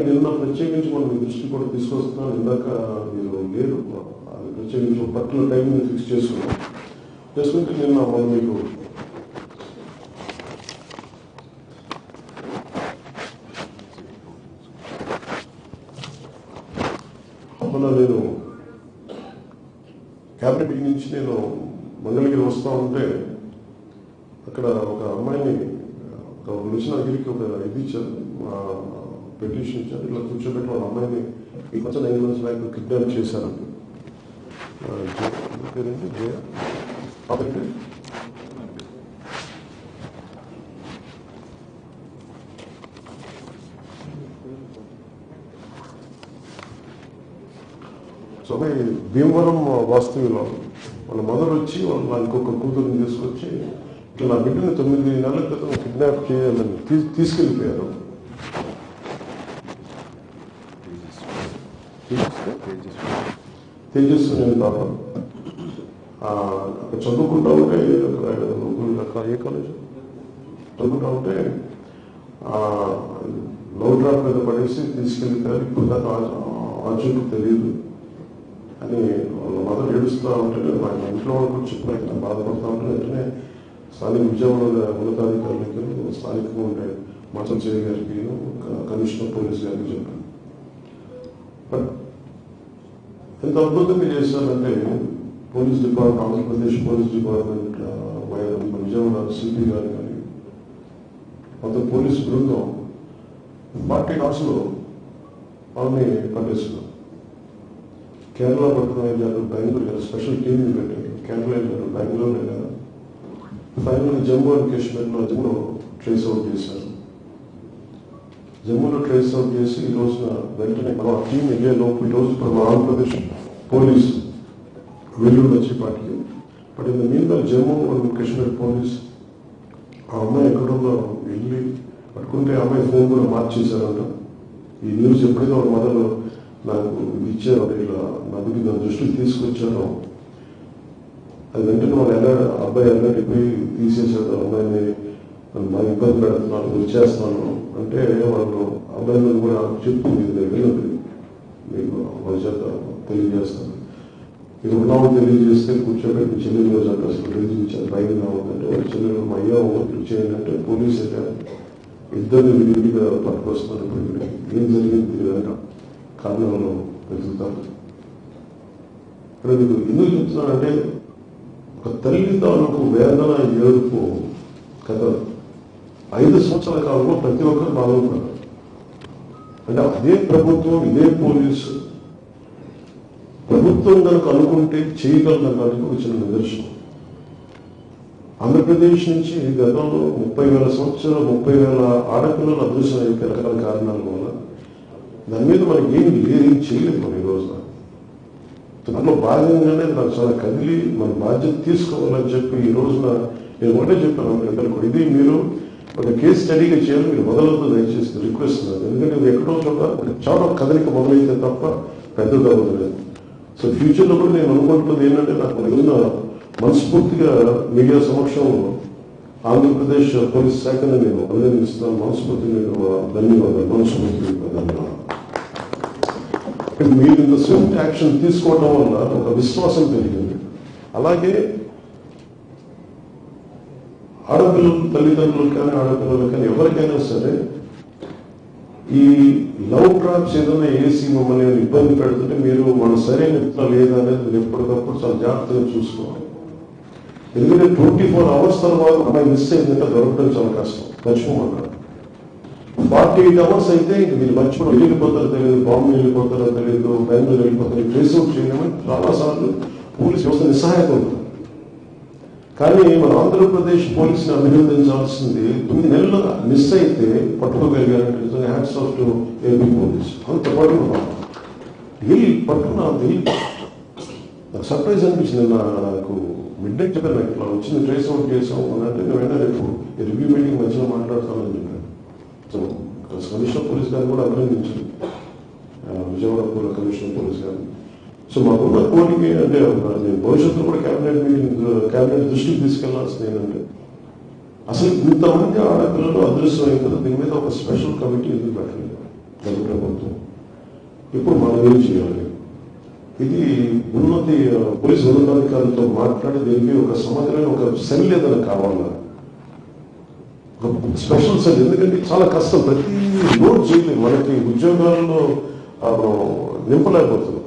నిన్న ప్రత్యేకించి మనం మీ దృష్టి కూడా తీసుకొస్తున్నాను. ఇందాక మీరు లేరు, అది ప్రత్యేకించి ఒక పర్టికులర్ టైం ఫిక్స్ చేసుకుంటే నిన్న మనం మీకు నేను క్యాబినెట్ మీటింగ్ నుంచి నేను మంగళగిరి వస్తూ ఉంటే అక్కడ ఒక అమ్మాయిని వచ్చిన దగ్గరికి ఒక ఇది ఇచ్చారు, పెటిషన్ ఇచ్చారు. ఇట్లా కూర్చోబెట్టి వాళ్ళ అమ్మాయిని ఈ కొంచెం 9 months బ్యాక్ కిడ్నాప్ చేశారంట. పేరేంటి జయ అతనికి సో భీమవరం వాస్తవ్యులు వాళ్ళ మదర్ వచ్చి వాళ్ళ ఇంకొక కూతురుని తీసుకొచ్చి ఇట్లా నా బిడ్డని 9 నెలల క్రితం కిడ్నాప్ చేయాలని తీసుకెళ్ళిపోయారు. తేజస్సు నేను పాపం అక్కడ చదువుకుంటా ఉంటే ఏ కాలేజ్ చదువుకుంటా ఉంటే లవ్ డ్రాప్ మీద పడేసి తీసుకెళ్ళిపోయారు. ఇప్పుడు దాకా ఆచూకు తెలియదు అని వాళ్ళ మదర్ ఏడుస్తూ ఉంటే మా ఇంట్లో వాళ్ళకి చెప్పిన బాధపడుతూ ఉంటే వెంటనే స్థానిక విజయవాడ ఉన్నతాధికారులకి స్థానికంగా ఉంటే మాచం చేయ గారికి కమిషనర్ పోలీస్ గారికి చెప్పాను. బట్ ఎంత అద్భుతంగా చేశారంటే police department, Andhra Pradesh police department, Vijayawada CP గారు కానీ మొత్తం పోలీస్ బృందం 40 hours వాళ్ళని పట్టేస్తున్నారు. కేరళ పట్టణం వెళ్ళారు, బెంగళూరు వెళ్ళారు, స్పెషల్ టీవీ పెట్టారు. కేరళ వెళ్ళారు, బెంగళూరు వెళ్ళారు. ఫైనల్ జమ్మూ అండ్ కాశ్మీర్లో జమ్మూలో ట్రేస్ అవుట్ చేశారు. జమ్మూలో ట్రేస్ అవుట్ చేసి ఈ రోజున వెంటనే మన టీం వెళ్ళే లోపు ఈరోజు ఇప్పుడు మన ఆంధ్రప్రదేశ్ పోలీస్ వెల్లూరు వచ్చి పార్టీకి. బట్ ఇంత మీద జమ్మూ అండ్ కాశ్మీర్ పోలీస్ ఆ అమ్మాయి ఎక్కడున్నా వెళ్ళి పట్టుకుంటే ఆ అమ్మాయి ఫోన్ కూడా మార్చేశారంట. ఈ న్యూస్ ఎప్పుడైతే వాళ్ళ మదర్ నాకు ఇచ్చారో ఇలా నాకు నా దృష్టికి తీసుకొచ్చారో అది వెంటనే వాళ్ళు అబ్బాయి అన్నట్టుపోయి తీసేసాడు. అమ్మాయిని నాకు ఇబ్బంది పెడుతున్నాను, వచ్చేస్తాను అంటే వాళ్ళు అబ్బాయిలను కూడా చెప్పు మీరు వెళ్ళండి, మీకు వాళ్ళ చేత తెలియజేస్తాను. ఇది ఉన్నాము తెలియజేస్తే కూర్చోబెట్టి చెల్లెలు రోజు అంటే అసలు తెలియజేయించారు. బయట రావద్దంటే వాళ్ళ చెల్లెలు మా అయ్యా చేయండి అంటే పోలీసు అయితే ఇద్దరిని విడిగా పట్టుకొస్తున్నారు. ఇప్పుడు ఏం జరిగింది తెలియదంట కారణంలో వెతుకుతారు. ఇక్కడ మీకు ఎందుకు చెప్తున్నానంటే ఒక తల్లి తాలూకు వేదన ఏడుపు కథ 5 సంవత్సరాల కాలంలో ప్రతి ఒక్కరు బాగుపడ్డారు. అంటే అదే ప్రభుత్వం, ఇదే పోలీసు ప్రభుత్వం కనుక అనుకుంటే చేయగలడానికి ఒక చిన్న నిదర్శనం. ఆంధ్రప్రదేశ్ నుంచి గతంలో 30,000 సంవత్సరాలు 30,000 ఆడపిల్లలు అదృశ్యం అయిపోయి రకరకాల కారణాల వల్ల దాని మీద మనకి ఏం చేయలేదు. మనం ఈ రోజున దాంట్లో భాగంగానే నాకు చాలా కదిలి మన బాధ్యత తీసుకోవాలని చెప్పి ఈ రోజున నేను ఒకటే చెప్పాను అందరికీ, ఇది మీరు ఒక కేసు స్టడీగా చేయాలి, మీరు మొదలవుతూ దయచేసి రిక్వెస్ట్ ఉన్నారు. ఎందుకంటే ఇది ఎక్కడో చాలా కదలిక మొదలైతే తప్ప పెద్దగా వదలేదు. సో ఫ్యూచర్లో కూడా నేను అనుకుంటున్నది ఏంటంటే నాకు ఏదైనా మనస్ఫూర్తిగా మీడియా సమక్షంలో ఆంధ్రప్రదేశ్ పోలీస్ శాఖను నేను అభినందిస్తున్నాను. మనస్ఫూర్తిగా ధన్యవాదాలు, మనస్ఫూర్తిగా ధన్యవాదాలు. మీరు ఇంత స్విఫ్ట్ యాక్షన్ తీసుకోవడం వల్ల ఒక విశ్వాసం పెరిగింది. అలాగే ఆడపిల్లలు తల్లిదండ్రులు కానీ ఆడపిల్లలు కానీ ఎవరికైనా సరే ఈ లవ్ డ్రాప్స్ ఏదైనా వేసి మమ్మల్ని ఇబ్బంది పెడుతుంటే మీరు మన సరైన లేదా అనేది మీరు ఎప్పటికప్పుడు చాలా జాగ్రత్తగా చూసుకోవాలి. ఎందుకంటే 24 hours తర్వాత అమ్మాయి మిస్ అయిందంటే దొరకడం చాలా కష్టం, మర్చిపోమన్నారు. 48 hours అయితే ఇంక మీరు మర్చిపోవడం, వెళ్ళిపోతారో తెలియదు, బాంబే వెళ్ళిపోతారో తెలియదు, బెంగళూరు వెళ్ళిపోతారో ట్రేస్ అవుట్ చేయలేమని చాలాసార్లు పోలీసు వ్యవస్థ నిస్సహాయత ఉంటుంది. కానీ మన ఆంధ్రప్రదేశ్ పోలీసుని అభినందించాల్సింది 9 నెలలు మిస్ అయితే పట్టుకోగలిగారంటే hats off to AP police. అంత పట్టుకున్నా నాకు సర్ప్రైజ్ అనిపించింది. నాకు మిడ్ నైట్ చెప్పాను, నాకు ఇట్లా వచ్చింది ట్రేస్ అవుట్ చేసాం అంటే నేను వెంటనే రేపు రివ్యూ మీటింగ్ మధ్యలో మాట్లాడతానని చెప్పాను. సో కమిషనర్ పోలీస్ గారిని కూడా అభినందించాను, విజయవాడ కమిషనర్ పోలీస్ గారిని. సో మాకున్న కోరిక అంటే నేను భవిష్యత్తులో కూడా క్యాబినెట్ దృష్టికి తీసుకెళ్లాల్సింది ఏంటంటే అసలు ఇంతమంది ఆడపిల్లలు అదృశ్యం అయిన కదా దీని మీద ఒక స్పెషల్ కమిటీ ఎందుకు పెట్టలేదు. గత ప్రభుత్వం. ఇప్పుడు మనం ఏం చేయాలి? ఇది ఉన్నతి పోలీసు ఉన్నతాధికారులతో మాట్లాడి దీనికి ఒక సమగ్రమైన ఒక సెల్ ఏదైనా కావాలా, ఒక స్పెషల్ సెల్. ఎందుకంటే చాలా కష్టం, ప్రతి లోడ్ చేయలేదు, మనకి ఉద్యోగాల్లో నింపలేకపోతున్నాం.